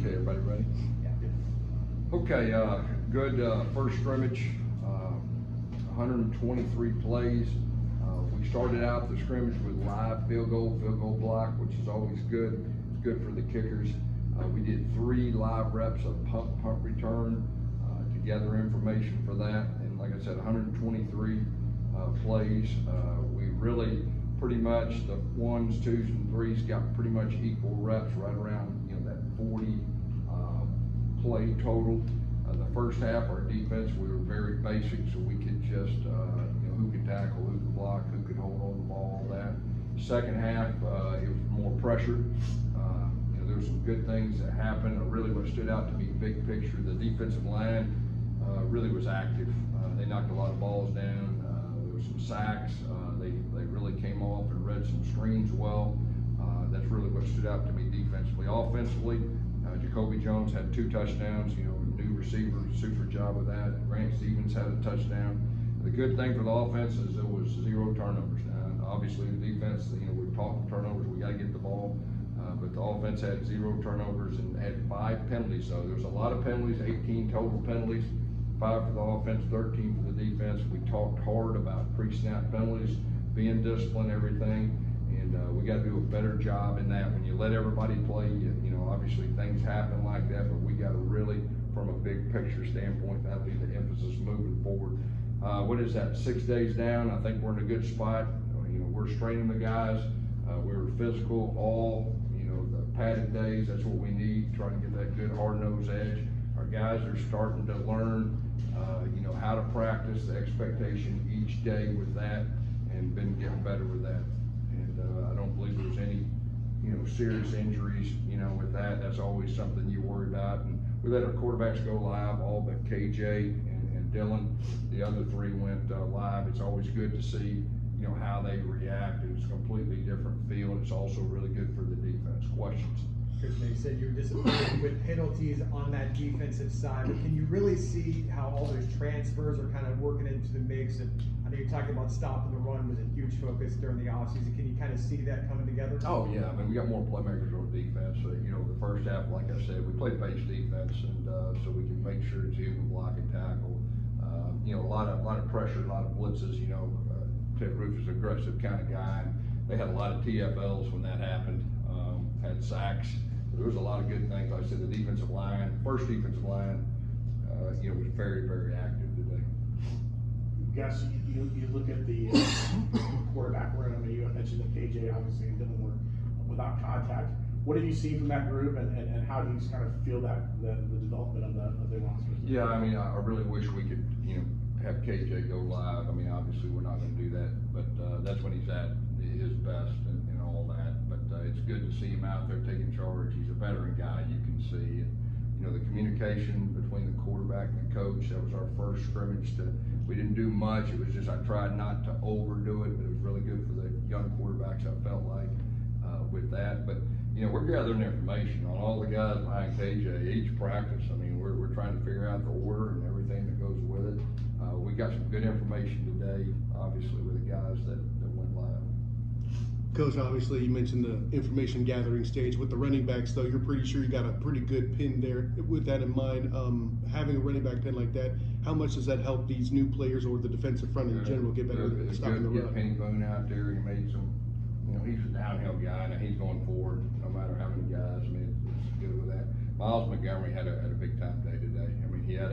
Okay, everybody ready? Yeah. Okay, good first scrimmage, 123 plays. We started out the scrimmage with live field goal block, which is always good. It's good for the kickers. We did 3 live reps of punt return to gather information for that. And like I said, 123 plays. We really pretty much the 1s, 2s, and 3s got pretty much equal reps, right around that 40 play total. The first half, our defense, we were very basic, so we could just who could tackle, who could block, who could hold on the ball, all that. Second half, it was more pressure. There were some good things that happened. Really, what stood out to me, big picture, the defensive line really was active. They knocked a lot of balls down. There were some sacks. They really came off and read some screens well. That's really what stood out to me defensively. Offensively, Jacoby Jones had 2 touchdowns. New receiver, super job with that. Grant Stevens had a touchdown. The good thing for the offense is there was 0 turnovers. Now, obviously, the defense, we're talking turnovers. We got to get the ball. But the offense had 0 turnovers and had 5 penalties. So there's a lot of penalties, 18 total penalties, 5 for the offense, 13 for the defense. We talked hard about pre-snap penalties, being disciplined, everything, and we got to do a better job in that. When you let everybody play, obviously things happen like that, but we got to really, from a big picture standpoint, that'll be the emphasis moving forward. What is that? 6 days down. I think we're in a good spot. We're straining the guys. We were physical all. The padded days, that's what we need, trying to get that good hard-nosed edge. Our guys are starting to learn, how to practice, the expectation each day with that, and been getting better with that. And I don't believe there's any, serious injuries, with that. That's always something you worry about. And we let our quarterbacks go live, all but KJ and Dylan. The other 3 went live. It's always good to see, how they react. It's a completely different feel. It's also really good for the defense. Questions? Coach, you said you were disappointed with penalties on that defensive side, but can you really see how all those transfers are kind of working into the mix? And I know you're talking about stopping the run was a huge focus during the offseason. Can you kind of see that coming together? Oh yeah, I mean, we got more playmakers on defense. So, the first half, like I said, we played base defense, and so we can make sure it's even block and tackle. A lot of pressure, a lot of blitzes. Ted Roof is an aggressive kind of guy. They had a lot of TFLs when that happened. Had sacks. There was a lot of good things. Like I said, the defensive line, first defensive line, was very, very active today. Gus, you look at the quarterback room. I mean, you mentioned that KJ obviously and Dylan were without contact. What have you seen from that group, and how do you kind of feel that the development of the roster? Yeah, I mean, I really wish we could, have KJ go live. I mean, obviously we're not going to do that, but that's when he's at his best and all that. But it's good to see him out there taking charge. He's a veteran guy, you can see. And, the communication between the quarterback and the coach, that was our first scrimmage. We didn't do much. It was just, I tried not to overdo it, but it was really good for the young quarterbacks, I felt like, with that. But, we're gathering information on all the guys behind KJ, each practice. I mean, we're trying to figure out the order and everything that goes with it. We got some good information today, obviously, with the guys that went live. Coach, obviously you mentioned the information gathering stage. With the running backs, though, you're pretty sure you got a pretty good pin there. With that in mind, having a running back pin like that, how much does that help these new players or the defensive front in general get better at stopping the run? Get Penny Boone out there. He made some, he's a downhill guy, and he's going forward no matter how many guys. I mean, it's good with that. Miles Montgomery had a big time day today. I mean, he had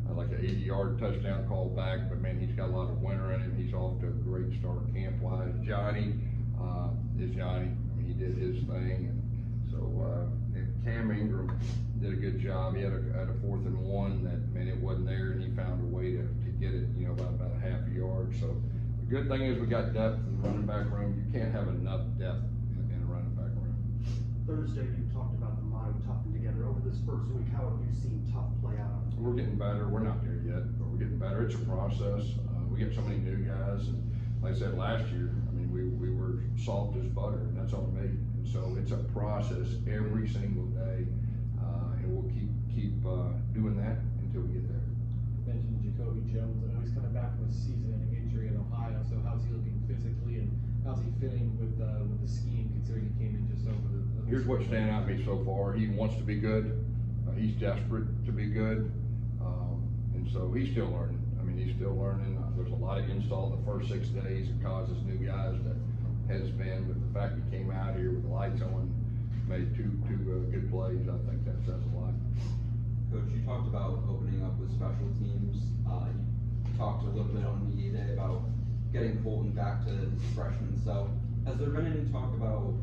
like an 80-yard touchdown call back, but man, he's got a lot of winter in him. He's off to a great start camp-wise. Johnny is Johnny. I mean, he did his thing, and so and Cam Ingram did a good job. He had a 4th and 1 that, man, it wasn't there, and he found a way to get it, about a half a yard. So the good thing is we got depth in the running back room. You can't have enough depth in a running back room. Thursday, you talked about the motto toughing together. Over this first week, how have you seen tough play out? We're getting better. We're not there yet, but we're getting better. It's a process. We get so many new guys, and like I said last year, I mean, we were soft as butter, and that's on me. And so it's a process every single day, and we'll keep doing that until we get there. You mentioned Jacoby Jones. I know he's coming back from a season-ending injury in Ohio. So how's he looking physically, and how's he fitting with the scheme, considering he came in just over the? Here's what's standing out to me so far. He wants to be good. He's desperate to be good. And so he's still learning. I mean, he's still learning. There's a lot of install the first 6 days. It causes new guys to headspin, but the fact he came out here with the lights on, made two good plays, I think that says a lot. Coach, you talked about opening up with special teams. You talked a little bit on media day about getting Colton back to his freshman self. Has there been any talk about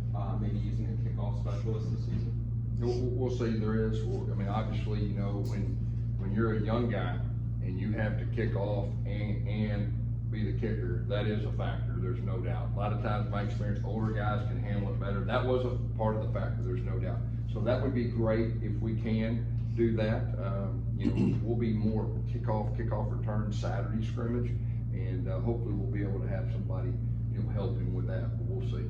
maybe using a kickoff specialist this season? We'll see. There is. I mean, obviously, you know, when you're a young guy and you have to kick off and be the kicker, that is a factor. There's no doubt. A lot of times, my experience, older guys can handle it better. That was a part of the factor. There's no doubt. So that would be great if we can do that. You know, we'll be more kickoff return Saturday scrimmage, and hopefully we'll be able to have somebody, you know, helping with that. But we'll see.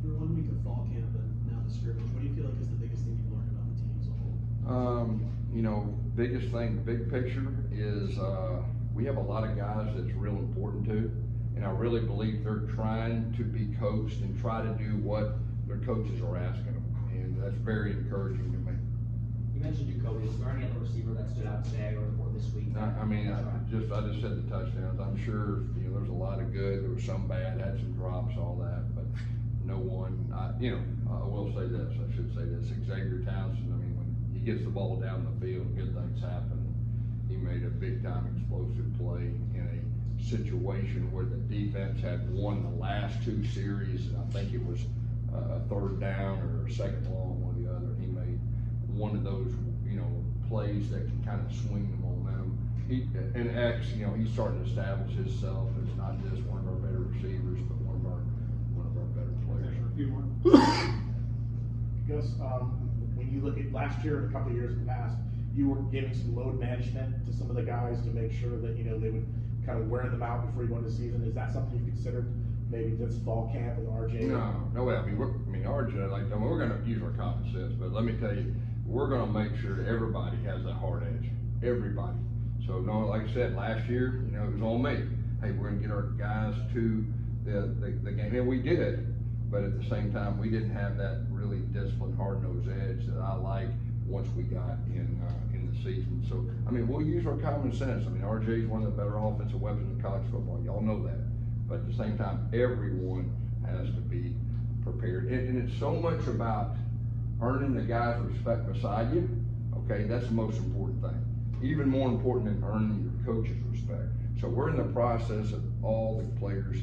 For 1 week of fall camp and now the scrimmage, what do you feel like is the biggest thing you've learned about the team as a whole? You know, biggest thing, big picture is we have a lot of guys that's real important to, and I really believe they're trying to be coached and try to do what their coaches are asking them, and that's very encouraging to me. You mentioned Jacoby. Is there any other receiver that stood out today or this week? I mean, I just said the touchdowns. I'm sure, you know, there's a lot of good. There was some bad, had some drops, all that, but no one. You know, I will say this. I should say this. Xavier Townsend. I mean, when he gets the ball down the field, good things happen. He made a big time explosive play in a situation where the defense had won the last 2 series. And I think it was a 3rd down or a 2nd long, one or the other. He made one of those, you know, plays that can kind of swing the momentum. And X, you know, he's starting to establish himself as not just one of our better receivers, but one of our better players. Gus, when you look at last year and a couple of years past, you were giving some load management to some of the guys to make sure that, you know, they would kind of wear them out before you go into the season. Is that something you've considered maybe this fall camp with RJ? No way. I mean, RJ, like, I mean, we're going to use our common sense, but let me tell you, we're going to make sure everybody has that hard edge. Everybody. So, no, like I said, last year, you know, it was on me. Hey, we're going to get our guys to the game. And we did, but at the same time, we didn't have that really disciplined, hard-nosed edge that I like once we got in the season. So, I mean, we'll use our common sense. I mean, RJ is one of the better offensive weapons in college football. Y'all know that. But at the same time, everyone has to be prepared. And it's so much about earning the guys' respect beside you. Okay, that's the most important thing. Even more important than earning your coach's respect. So we're in the process of all the players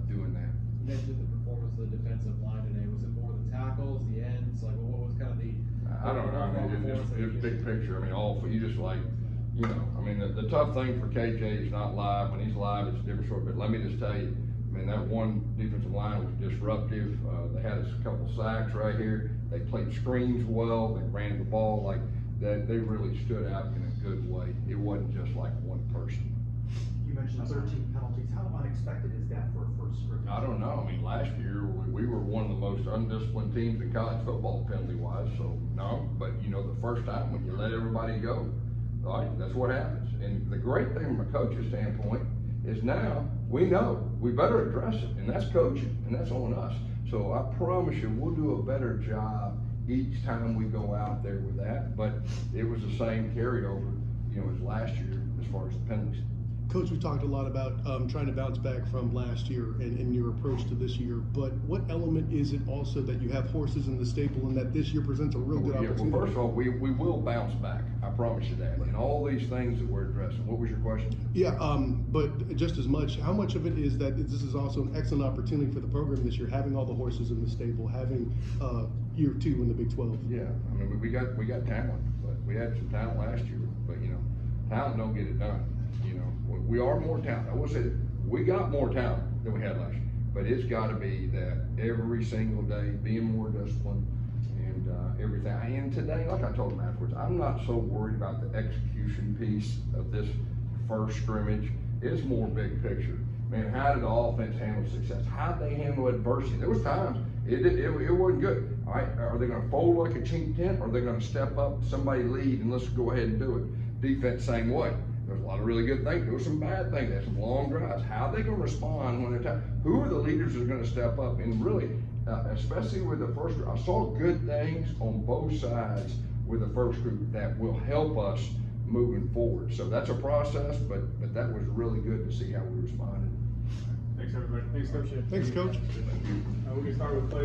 doing that. You mentioned the performance of the defensive line today. Was it more the tackles, the ends? Like, what was kind of the? I don't know. I mean, it's big picture. I mean, all you just like, you know. I mean, the tough thing for KJ is not live. When he's live, it's a different story. But let me just tell you, I mean, that one defensive line was disruptive. They had a couple sacks right here. They played screens well. They ran the ball like that. They really stood out in a good way. It wasn't just like one person. You mentioned 13 penalties. How unexpected is that for a first scrimmage? I don't know. I mean, last year we were one of the most undisciplined teams in college football penalty-wise. So no, but you know, the first time when you let everybody go, right? That's what happens. And the great thing from a coach's standpoint is now we know we better address it, and that's coaching, and that's on us. So I promise you, we'll do a better job each time we go out there with that. But it was the same carryover, you know, as last year as far as the penalties. Coach, we talked a lot about trying to bounce back from last year and your approach to this year, but what element is it also that you have horses in the stable and that this year presents a real good opportunity? Well, first of all, we will bounce back. I promise you that. And all these things that we're addressing. What was your question? Yeah, but just as much, how much of it is that this is also an excellent opportunity for the program this year, having all the horses in the stable, having year 2 in the Big 12? Yeah, I mean, we got talent, but we had some talent last year, but you know, talent don't get it done. You know, we are more talented. I will say that we got more talent than we had last year, but it's got to be that every single day being more disciplined and everything. And today, like I told them afterwards, I'm not so worried about the execution piece of this first scrimmage. It's more big picture. Man, how did the offense handle success? How did they handle adversity? There was times it wasn't good. All right, are they going to fold like a chink tent, or are they going to step up, somebody lead, and let's go ahead and do it? Defense, same way. there's a lot of really good things, there were some bad things, there's some long drives. How are they gonna respond when they're who are the leaders that are gonna step up? And really, especially with the first group, I saw good things on both sides with the first group that will help us moving forward. So that's a process, but that was really good to see how we responded. Thanks, everybody. Thanks, Coach. Thanks, Coach. We can start with play.